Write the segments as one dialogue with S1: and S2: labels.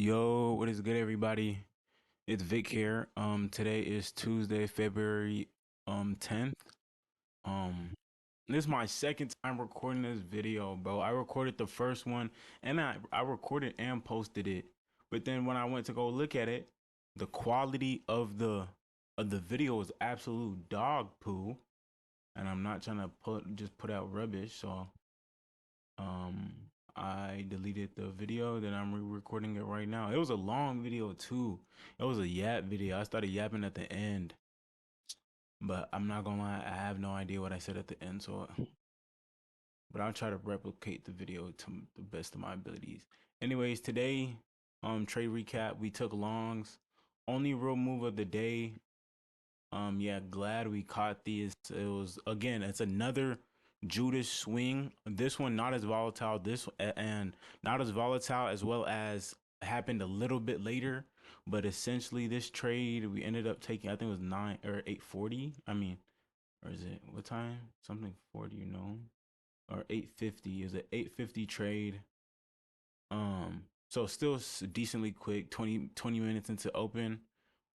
S1: Yo, what is good, everybody? It's Vic here. Today is Tuesday, February 10th. Um, this is my second time recording this video, bro. I recorded the first one and I recorded and posted it. But then when I went to go look at it, the quality of the video was absolute dog poo. And I'm not trying to put out rubbish, so um I deleted the video, then I'm re-recording it right now. It was a long video too. It was a yap video. I started yapping at the end, but I'm not gonna lie, I have no idea what I said at the end, so but I'll try to replicate the video to the best of my abilities. Anyways, today, trade recap. We took longs. Only real move of the day. Yeah, glad we caught these. It was, again, it's another Judas swing. This one not as volatile. And not as volatile, as well as happened a little bit later. But essentially, this trade we ended up taking. I think it was 9 or 8:40. I mean, or is it what time? Something 40, or 8:50. Is it 8:50 trade? So still decently quick. 20 minutes into open.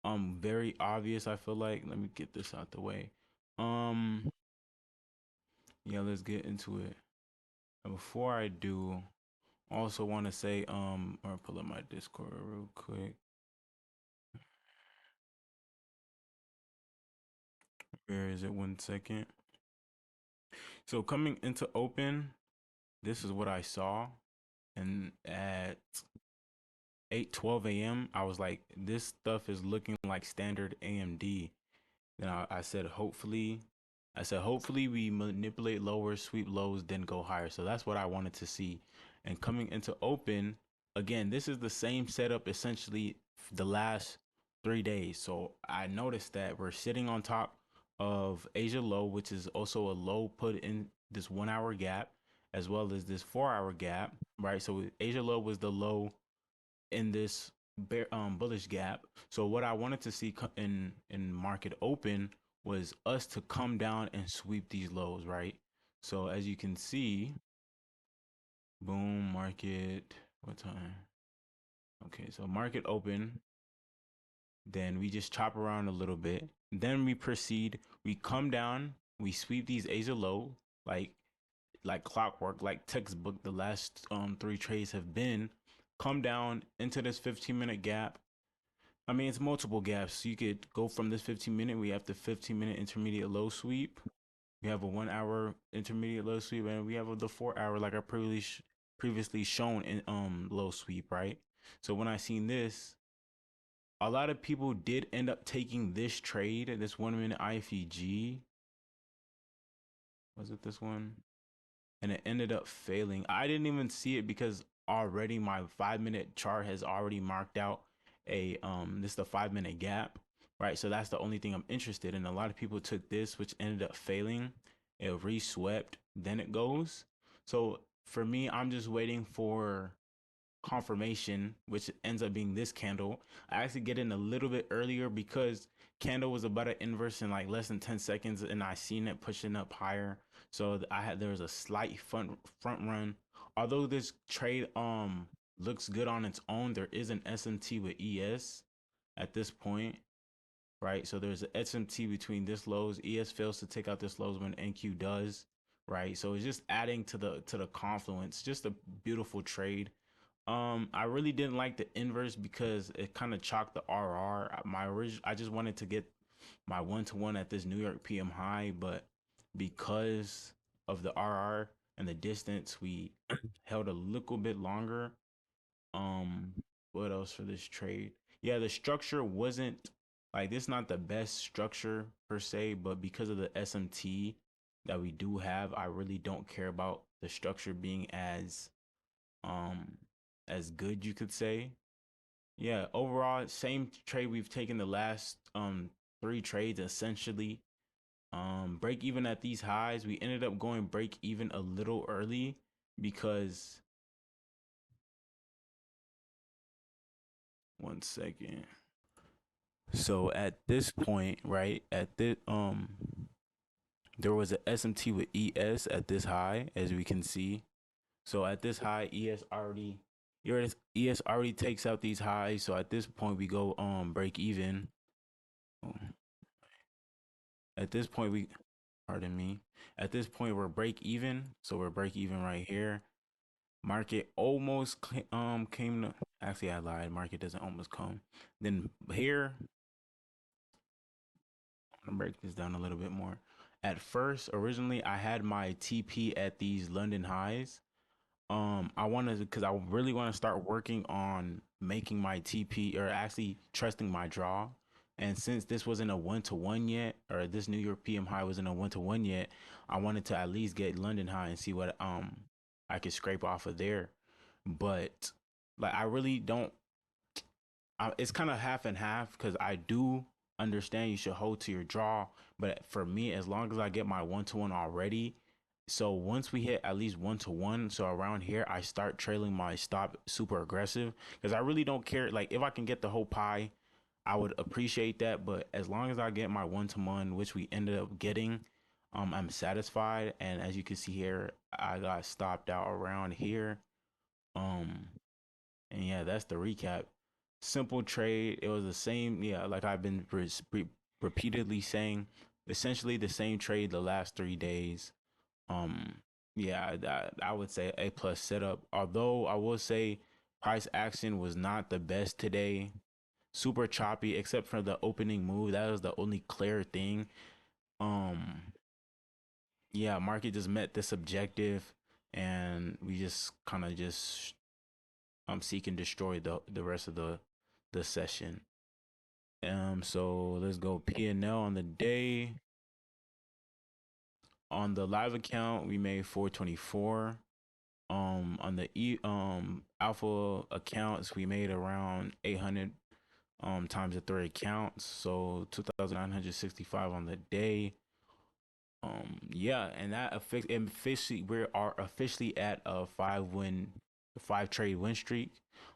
S1: Very obvious, I feel like. Let me get this out the way. um yeah, let's get into it. And before I do, also want to say, or pull up my Discord real quick. Where is it? 1 second. So coming into open, this is what I saw, and at 8:12 a.m. I was like, this stuff is looking like standard AMD. Then I said, hopefully we manipulate lower, sweep lows, then go higher. So that's what I wanted to see. And coming into open, again, this is the same setup essentially the last 3 days. So I noticed that we're sitting on top of Asia low, which is also a low put in this 1 hour gap, as well as this 4 hour gap, right? So Asia low was the low in this bullish gap. So what I wanted to see in market open was us to come down and sweep these lows, right? So as you can see, boom, market, what time? Okay, so market open, then we just chop around a little bit. Then we proceed, we come down, we sweep these Asia low, like clockwork, like textbook. The last three trades have been come down into this 15-minute gap. I mean, it's multiple gaps. You could go from this 15-minute. We have the 15-minute intermediate low sweep. We have a 1 hour intermediate low sweep, and we have the 4 hour, like I previously shown in low sweep, right? So when I seen this, a lot of people did end up taking this trade, this 1 minute IFEG. Was it this one? And it ended up failing. I didn't even see it because already my 5 minute chart has already marked out a this is the 5 minute gap, right? So that's the only thing I'm interested in. A lot of people took this, which ended up failing. It re-swept, then it goes. So for me, I'm just waiting for confirmation, which ends up being this candle. I actually get in a little bit earlier because candle was about to inverse in like less than 10 seconds, and I seen it pushing up higher. So there was a slight front run. Although this trade looks good on its own, there is an SMT with ES at this point, right? So there's an SMT between this lows. ES fails to take out this lows when NQ does, right? So it's just adding to the confluence. Just a beautiful trade. I really didn't like the inverse because it kind of chalked the RR. I just wanted to get my 1-to-1 at this New York PM high, but because of the RR and the distance, we held a little bit longer. Um, what else for this trade? Yeah, the structure wasn't like this, not the best structure per se, but because of the SMT that we do have, I really don't care about the structure being um as good, you could say. Yeah, overall same trade we've taken the last three trades essentially. Break even at these highs. We ended up going break even a little early because 1 second. So at this point, right, at this there was a SMT with ES at this high, as we can see. So at this high, ES already Your ES already takes out these highs, so at this point we go break even. At this point we, pardon me. At this point we're break even, so we're break even right here. Market almost came to, actually I lied. Market doesn't almost come. Then here, I'm gonna break this down a little bit more. At first, originally I had my TP at these London highs. I wanted to, because I really want to start working on making my TP, or actually trusting my draw. And since this wasn't a 1-to-1 yet, or this New York PM high wasn't a 1-to-1 yet, I wanted to at least get London high and see what I could scrape off of there. But like I really don't, it's kind of half and half, because I do understand you should hold to your draw, but for me, as long as I get my 1-to-1 already, so once we hit at least 1-to-1, so around here I start trailing my stop super aggressive, because I really don't care. Like if I can get the whole pie, I would appreciate that. But as long as I get my 1-to-1, which we ended up getting, I'm satisfied. And as you can see here, I got stopped out around here. Um, and yeah, that's the recap. Simple trade. It was the same. Yeah, like I've been repeatedly saying, essentially the same trade the last 3 days. Um, yeah, I would say A plus setup. Although I will say price action was not the best today. Super choppy, except for the opening move. That was the only clear thing. Um, yeah, market just met this objective, and we just kind of just seek and destroy the rest of the session. So let's go P&L on the day. On the live account, we made 424. On the alpha accounts, we made around 800 times the 3 accounts, so 2,965 on the day. Yeah, and that officially, we are officially at a 5 trade win streak.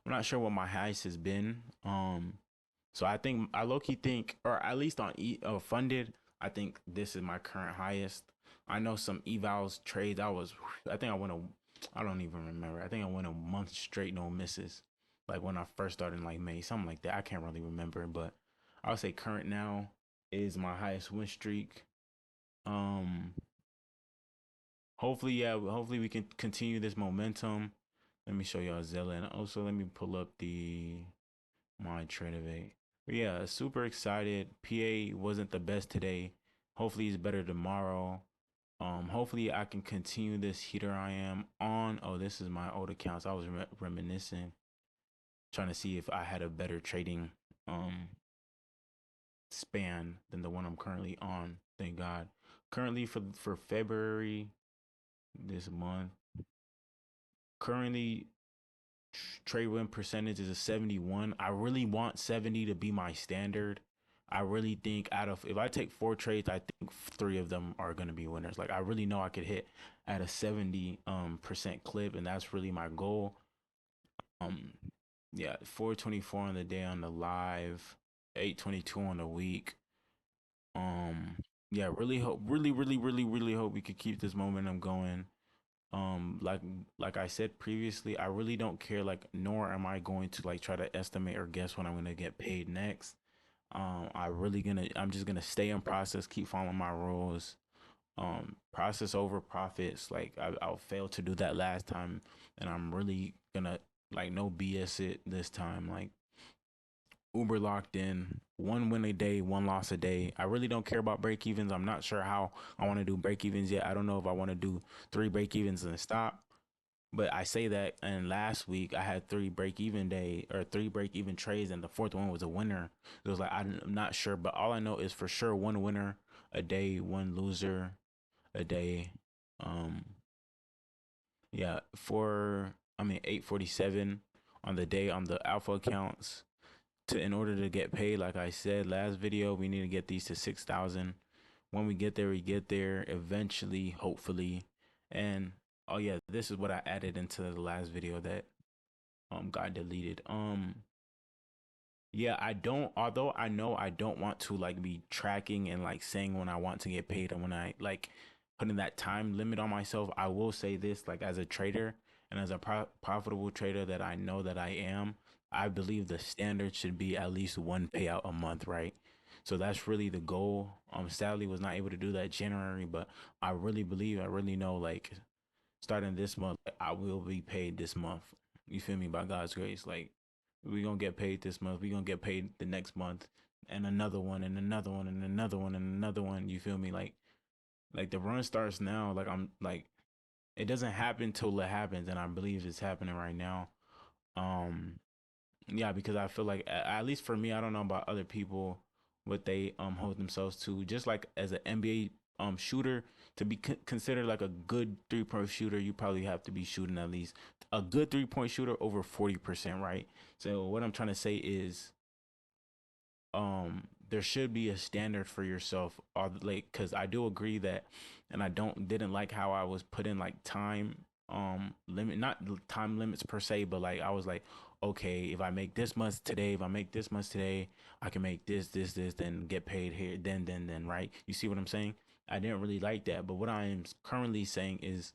S1: I'm not sure what my highest has been. So I think I low key think, or at least on funded, I think this is my current highest. I know some evals trades. I think I went a, I don't even remember. I think I went a month straight, no misses. Like when I first started in like May, something like that. I can't really remember, but I would say current now is my highest win streak. Um, Hopefully, yeah, hopefully we can continue this momentum. Let me show y'all Zella, and also let me pull up the my trade of eight. But yeah, super excited. PA wasn't the best today. Hopefully he's better tomorrow. Hopefully I can continue this heater I am on. Oh, this is my old accounts. I was reminiscing, trying to see if I had a better trading um span than the one I'm currently on. Thank God. Currently for February this month, currently trade win percentage is a 71. I really want 70 to be my standard. I really think out of, if I take 4 trades, I think 3 of them are going to be winners. Like I really know I could hit at a 70 percent clip, and that's really my goal. Um yeah, 424 on the day on the live, 822 on the week. Um yeah, really hope, really hope we could keep this momentum going. Like I said previously, I really don't care, like, nor am I going to like try to estimate or guess when I'm gonna get paid next. I'm just gonna stay in process, keep following my rules. Process over profits. Like I'll fail to do that last time, and I'm really gonna, like, no BS it this time. Like uber locked in, 1 win a day, 1 loss a day. I really don't care about break evens. I'm not sure how I want to do break evens yet. I don't know if I want to do 3 break evens and stop. But I say that, and last week I had 3 break even trades, and the fourth one was a winner. It was like, I'm not sure, but all I know is for sure 1 winner a day, 1 loser a day. Um, yeah, 847 on the day on the alpha accounts. In order to get paid, like I said last video, we need to get these to 6,000. When we get there, we get there eventually, hopefully. And oh yeah, this is what I added into the last video that got deleted. Yeah, I don't, although I know I don't want to like be tracking and like saying when I want to get paid and when I like putting that time limit on myself. I will say this, like, as a trader, and as a profitable trader that I know that I am, I believe the standard should be at least one payout a month, right? So that's really the goal. Sadly was not able to do that January, but I really believe, I really know, like starting this month, I will be paid this month. You feel me? By God's grace, like we gonna get paid this month. We gonna get paid the next month, and another one, and another one, and another one, and another one. You feel me? Like the run starts now. Like I'm like it doesn't happen till it happens, and I believe it's happening right now. Um, yeah, because I feel like at least for me, I don't know about other people what they hold themselves to. Just like as an NBA shooter, to be considered like a good 3 point shooter, you probably have to be shooting at least a good 3 point shooter over 40%, right? So what I'm trying to say is there should be a standard for yourself, or like, because I do agree that, and I don't didn't like how I was put in like time limit, not time limits per se, but like I was like, okay, if I make this much today, if I make this much today, I can make this, then get paid here, then, right? You see what I'm saying? I didn't really like that, but what I am currently saying is,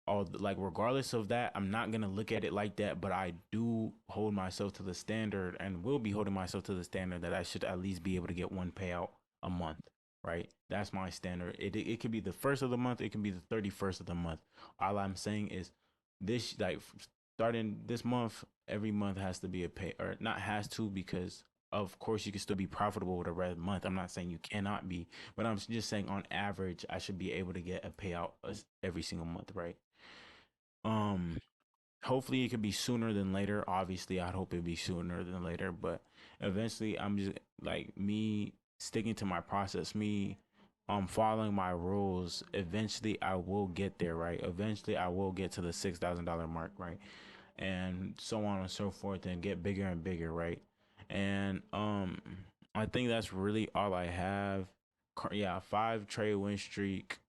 S1: all like regardless of that, I'm not gonna look at it like that, but I do hold myself to the standard, and will be holding myself to the standard that I should at least be able to get one payout a month, right? That's my standard. It could be the first of the month, it can be the 31st of the month. All I'm saying is this, like starting this month, every month has to be a pay, or not has to, because of course you can still be profitable with a red month. I'm not saying you cannot be, but I'm just saying on average I should be able to get a payout every single month, right? Um, Hopefully it could be sooner than later. Obviously, I'd hope it'd be sooner than later, but eventually I'm just like me sticking to my process, me following my rules. Eventually I will get there, right? Eventually I will get to the $6,000 mark, right? And so on and so forth, and get bigger and bigger, right? And I think that's really all I have. Yeah, 5 trade win streak,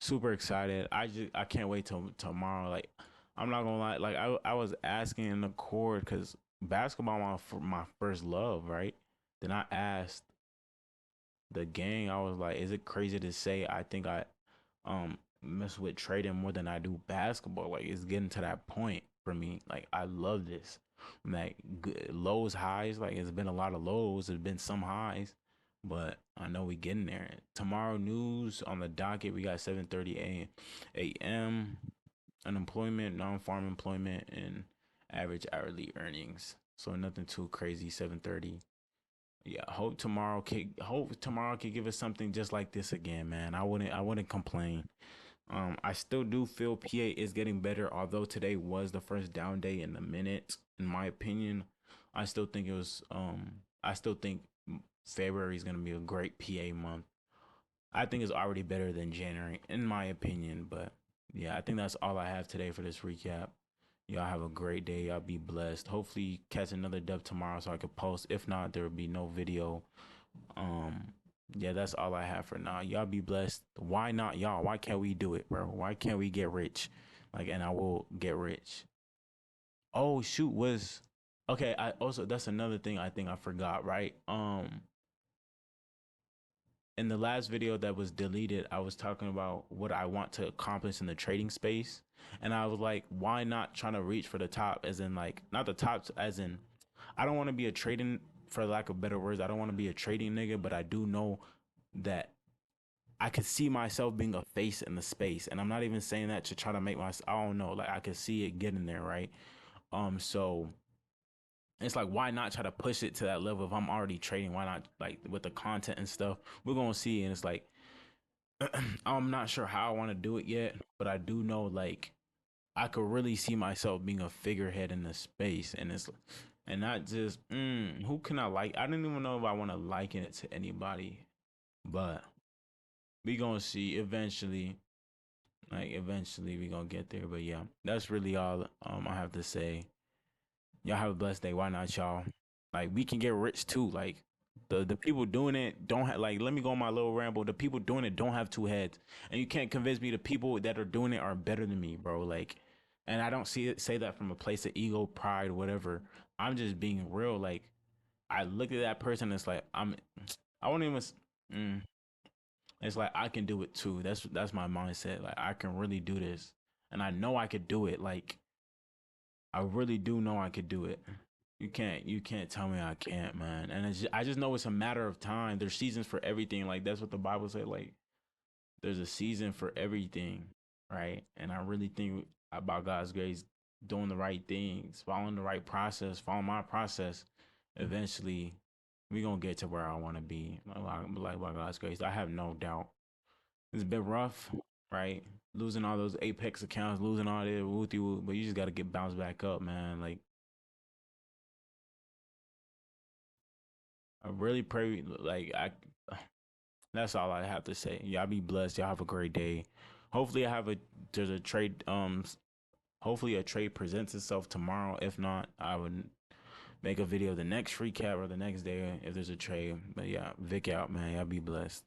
S1: super excited. I can't wait till tomorrow. Like I'm not gonna lie. Like I was asking in the court because basketball my first love, right? Then I asked the gang. I was like, is it crazy to say I think I mess with trading more than I do basketball? Like it's getting to that point for me. Like I love this. Like good, lows, highs. Like it's been a lot of lows. There's been some highs, but I know we getting there. Tomorrow news on the docket. We got 7:30 a.m. Unemployment, non-farm employment, and average hourly earnings. So nothing too crazy. 7:30. Yeah, hope tomorrow could give us something just like this again, man. I wouldn't complain. I still do feel PA is getting better, although today was the first down day in a minute, in my opinion. I still think February is gonna be a great PA month. I think it's already better than January, in my opinion. But yeah, I think that's all I have today for this recap. Y'all have a great day. Y'all be blessed. Hopefully catch another dub tomorrow so I could post. If not, there will be no video. Um, yeah, that's all I have for now. Y'all be blessed. Why not y'all? Why can't we do it, bro? Why can't we get rich? Like, and I will get rich. Oh shoot, was okay. I also, that's another thing I think I forgot, right? In the last video that was deleted, I was talking about what I want to accomplish in the trading space. And I was like, why not trying to reach for the top? As in, like, not the top, as in, I don't want to be a trading, for lack of better words, I don't want to be a trading nigga, but I do know that I could see myself being a face in the space. And I'm not even saying that to try to make myself, I don't know, like, I could see it getting there, right? So it's like, why not try to push it to that level? If I'm already trading, why not, like, with the content and stuff? We're gonna see. And it's like, I'm not sure how I want to do it yet, but I do know, like, I could really see myself being a figurehead in the space, and it's, and not just who can I like. I don't even know if I want to liken it to anybody, but we gonna see eventually. Like eventually we gonna get there. But yeah, that's really all I have to say. Y'all have a blessed day. Why not, y'all? Like we can get rich too. Like the people doing it don't have, like, let me go on my little ramble. The people doing it don't have two heads, and you can't convince me the people that are doing it are better than me, bro. Like, and I don't see it say that from a place of ego, pride, whatever. I'm just being real. Like I look at that person, it's like I won't even. Mm, it's like I can do it too. That's my mindset. Like I can really do this. and I know I could do it. Like I really do know I could do it. You can't tell me I can't, man. And I just know it's a matter of time. There's seasons for everything. Like that's what the Bible said. Like there's a season for everything, right? And I really think about God's grace, doing the right things, following the right process, following my process. Eventually, we gonna get to where I want to be. Like by God's grace, I have no doubt. It's been rough, right? Losing all those Apex accounts, losing all that wooty woo, but you just gotta get bounced back up, man. Like I really pray, like I. That's all I have to say. Y'all be blessed. Y'all have a great day. Hopefully, there's a trade. Hopefully a trade presents itself tomorrow. If not, I would make a video the next recap or the next day if there's a trade. But yeah, Vic out, man. Y'all be blessed.